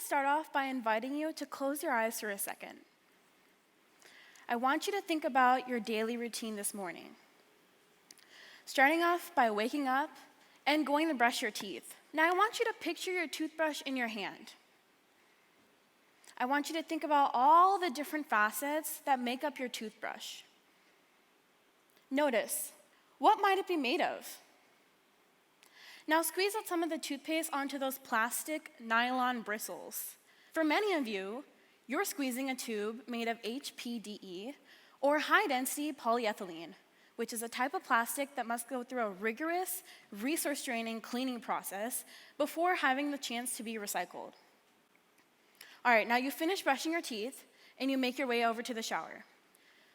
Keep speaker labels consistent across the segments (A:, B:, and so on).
A: start off by inviting you to close your eyes for a second. I want you to think about your daily routine this morning. Starting off by waking up and going to brush your teeth. Now, I want you to picture your toothbrush in your hand. I want you to think about all the different facets that make up your toothbrush. Notice, what might it be made of? Now squeeze out some of the toothpaste onto those plastic nylon bristles. For many of you, you're squeezing a tube made of HPDE, or high-density polyethylene, which is a type of plastic that must go through a rigorous, resource-draining cleaning process before having the chance to be recycled. All right, now you finish brushing your teeth, and you make your way over to the shower.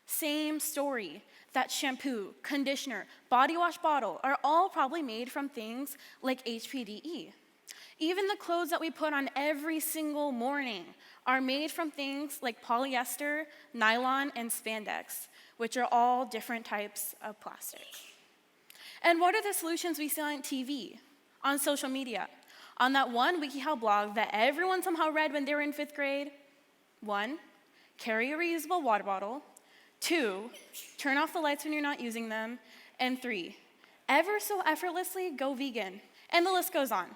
A: Same story. That shampoo, conditioner, body wash bottle are all probably made from things like HPDE. Even the clothes that we put on every single morning are made from things like polyester, nylon, and spandex, which are all different types of plastic. And what are the solutions we see on TV, on social media, on that one WikiHow blog that everyone somehow read when they were in 5th grade? 1, carry a reusable water bottle. 2, turn off the lights when you're not using them. And 3, ever so effortlessly go vegan. And the list goes on.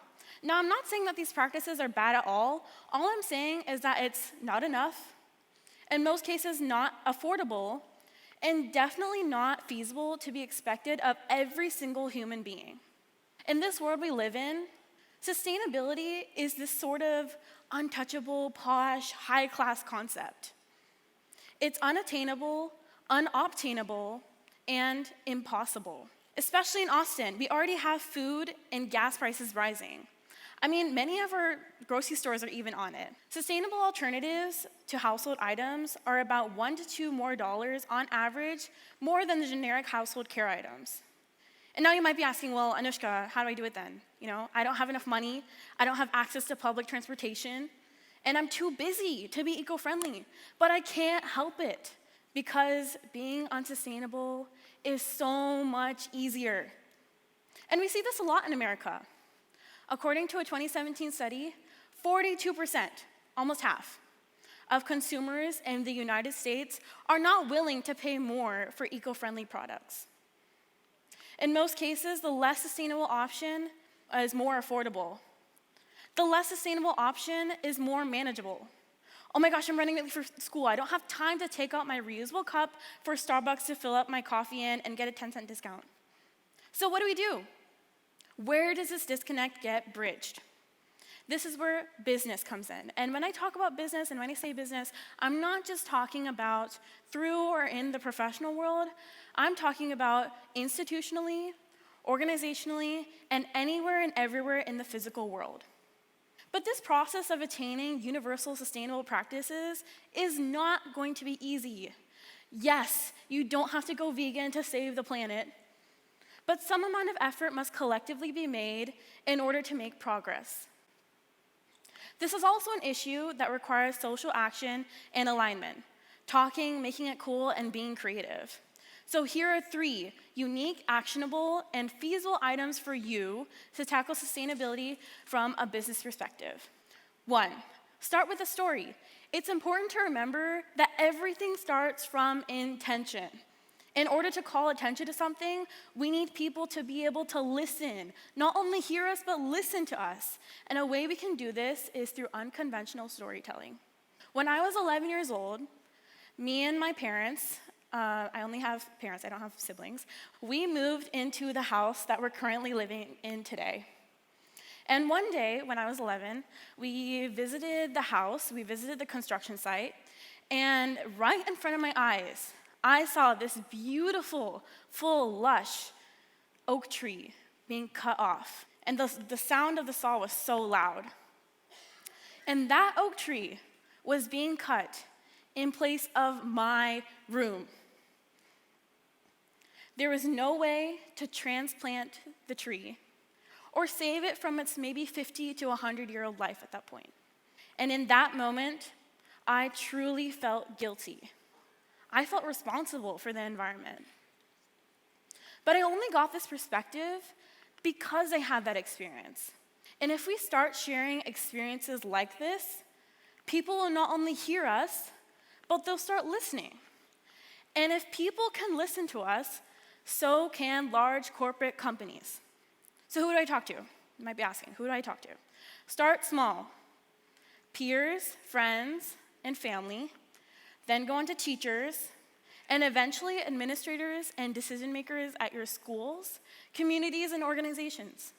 A: Now, I'm not saying that these practices are bad at all. All I'm saying is that it's not enough, in most cases not affordable, and definitely not feasible to be expected of every single human being. In this world we live in, sustainability is this sort of untouchable, posh, high-class concept. It's unattainable, unobtainable, and impossible. Especially in Austin, we already have food and gas prices rising. I mean, many of our grocery stores are even on it. Sustainable alternatives to household items are about $1 to $2 more on average, more than the generic household care items. And now you might be asking, well, Anoushka, how do I do it then? I don't have enough money, I don't have access to public transportation, and I'm too busy to be eco-friendly. But I can't help it, because being unsustainable is so much easier. And we see this a lot in America. According to a 2017 study, 42%, almost half, of consumers in the United States are not willing to pay more for eco-friendly products. In most cases, the less sustainable option is more affordable. The less sustainable option is more manageable. Oh my gosh, I'm running late for school. I don't have time to take out my reusable cup for Starbucks to fill up my coffee in and get a 10-cent discount. So what do? Where does this disconnect get bridged? This is where business comes in. And when I talk about business, and when I say business, I'm not just talking about through or in the professional world. I'm talking about institutionally, organizationally, and anywhere and everywhere in the physical world. But this process of attaining universal sustainable practices is not going to be easy. Yes, you don't have to go vegan to save the planet, but some amount of effort must collectively be made in order to make progress. This is also an issue that requires social action and alignment, talking, making it cool, and being creative. So here are 3 unique, actionable, and feasible items for you to tackle sustainability from a business perspective. 1, start with a story. It's important to remember that everything starts from intention. In order to call attention to something, we need people to be able to listen, not only hear us, but listen to us. And a way we can do this is through unconventional storytelling. When I was 11 years old, me and my parents, I only have parents, I don't have siblings, we moved into the house that we're currently living in today. And one day, when I was 11, we visited the house, we visited the construction site, and right in front of my eyes, I saw this beautiful, full, lush oak tree being cut off. And the sound of the saw was so loud. And that oak tree was being cut in place of my room. There was no way to transplant the tree or save it from its maybe 50 to 100-year-old life at that point. And in that moment, I truly felt guilty. I felt responsible for the environment. But I only got this perspective because I had that experience. And if we start sharing experiences like this, People will not only hear us, but they'll start listening. And if people can listen to us, so can large corporate companies. So who do I talk to? You might be asking, who do I talk to? Start small. Peers, friends, and family. Then go on to teachers, and eventually administrators and decision makers at your schools, communities, and organizations.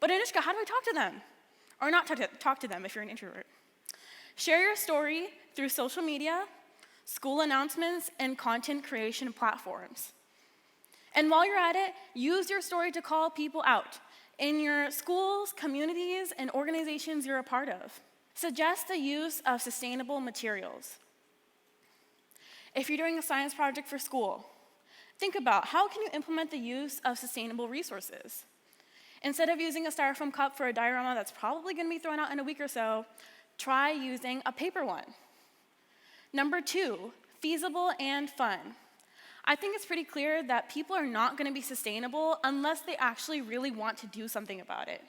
A: But Anoushka, how do I talk to them? Or not talk to them if you're an introvert. Share your story through social media, school announcements, and content creation platforms. And while you're at it, use your story to call people out in your schools, communities, and organizations you're a part of. Suggest the use of sustainable materials. If you're doing a science project for school, think about how can you implement the use of sustainable resources. Instead of using a styrofoam cup for a diorama that's probably going to be thrown out in a week or so, try using a paper one. Number 2, feasible and fun. I think it's pretty clear that people are not going to be sustainable unless they actually really want to do something about it.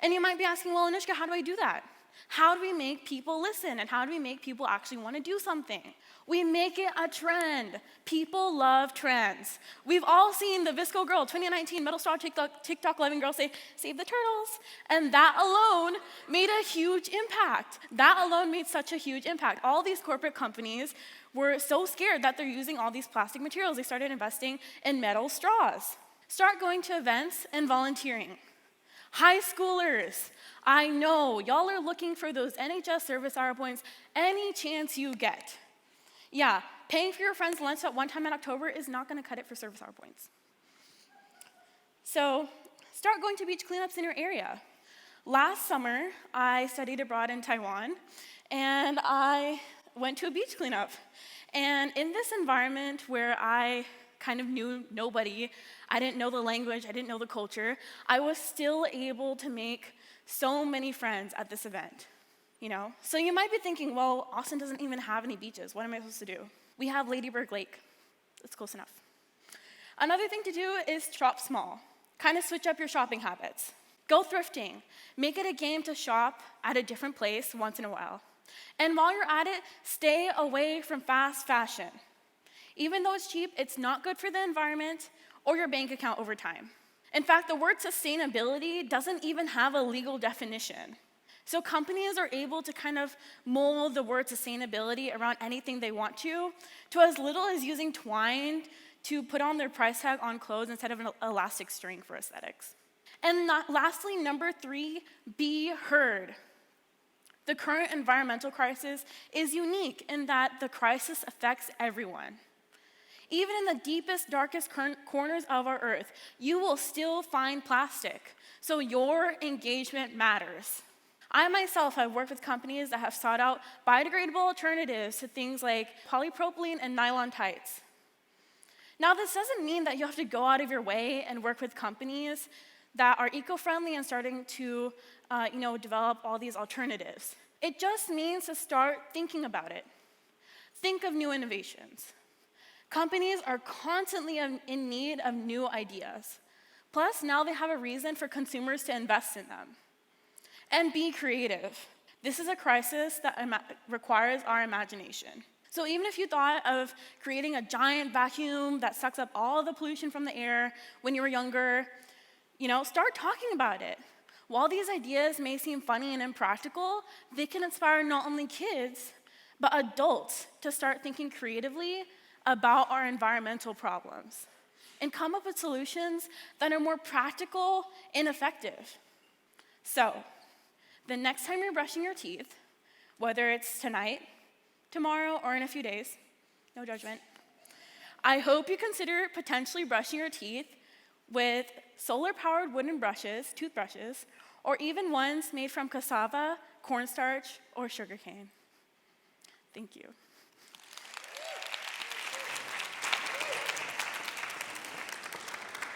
A: And you might be asking, well, Anoushka, how do I do that? How do we make people listen, and how do we make people actually want to do something? We make it a trend. People love trends. We've all seen the Visco Girl 2019 Metal Straw TikTok loving girl say, "Save the turtles." And that alone made a huge impact. That alone made such a huge impact. All these corporate companies were so scared that they're using all these plastic materials. They started investing in metal straws. Start going to events and volunteering. High schoolers, I know y'all are looking for those NHS service hour points any chance you get. Yeah, paying for your friend's lunch at one time in October is not going to cut it for service hour points. So start going to beach cleanups in your area. Last summer, I studied abroad in Taiwan, and I went to a beach cleanup. And in this environment where I kind of knew nobody, I didn't know the language, I didn't know the culture, I was still able to make so many friends at this event, you know? So you might be thinking, well, Austin doesn't even have any beaches. What am I supposed to do? We have Ladybird Lake. That's close enough. Another thing to do is shop small. Kind of switch up your shopping habits. Go thrifting. Make it a game to shop at a different place once in a while. And while you're at it, stay away from fast fashion. Even though it's cheap, it's not good for the environment or your bank account over time. In fact, the word sustainability doesn't even have a legal definition. So companies are able to kind of mold the word sustainability around anything they want to as little as using twine to put on their price tag on clothes instead of an elastic string for aesthetics. And lastly, number 3, be heard. The current environmental crisis is unique in that the crisis affects everyone. Even in the deepest, darkest corners of our earth, you will still find plastic. So your engagement matters. I myself have worked with companies that have sought out biodegradable alternatives to things like polypropylene and nylon tights. Now, this doesn't mean that you have to go out of your way and work with companies that are eco-friendly and starting to develop all these alternatives. It just means to start thinking about it. Think of new innovations. Companies are constantly in need of new ideas. Plus, now they have a reason for consumers to invest in them. And be creative. This is a crisis that requires our imagination. So even if you thought of creating a giant vacuum that sucks up all the pollution from the air when you were younger, start talking about it. While these ideas may seem funny and impractical, they can inspire not only kids, but adults to start thinking creatively about our environmental problems and come up with solutions that are more practical and effective. So, the next time you're brushing your teeth, whether it's tonight, tomorrow, or in a few days, no judgment, I hope you consider potentially brushing your teeth with solar-powered wooden brushes, toothbrushes, or even ones made from cassava, cornstarch, or sugarcane. Thank you.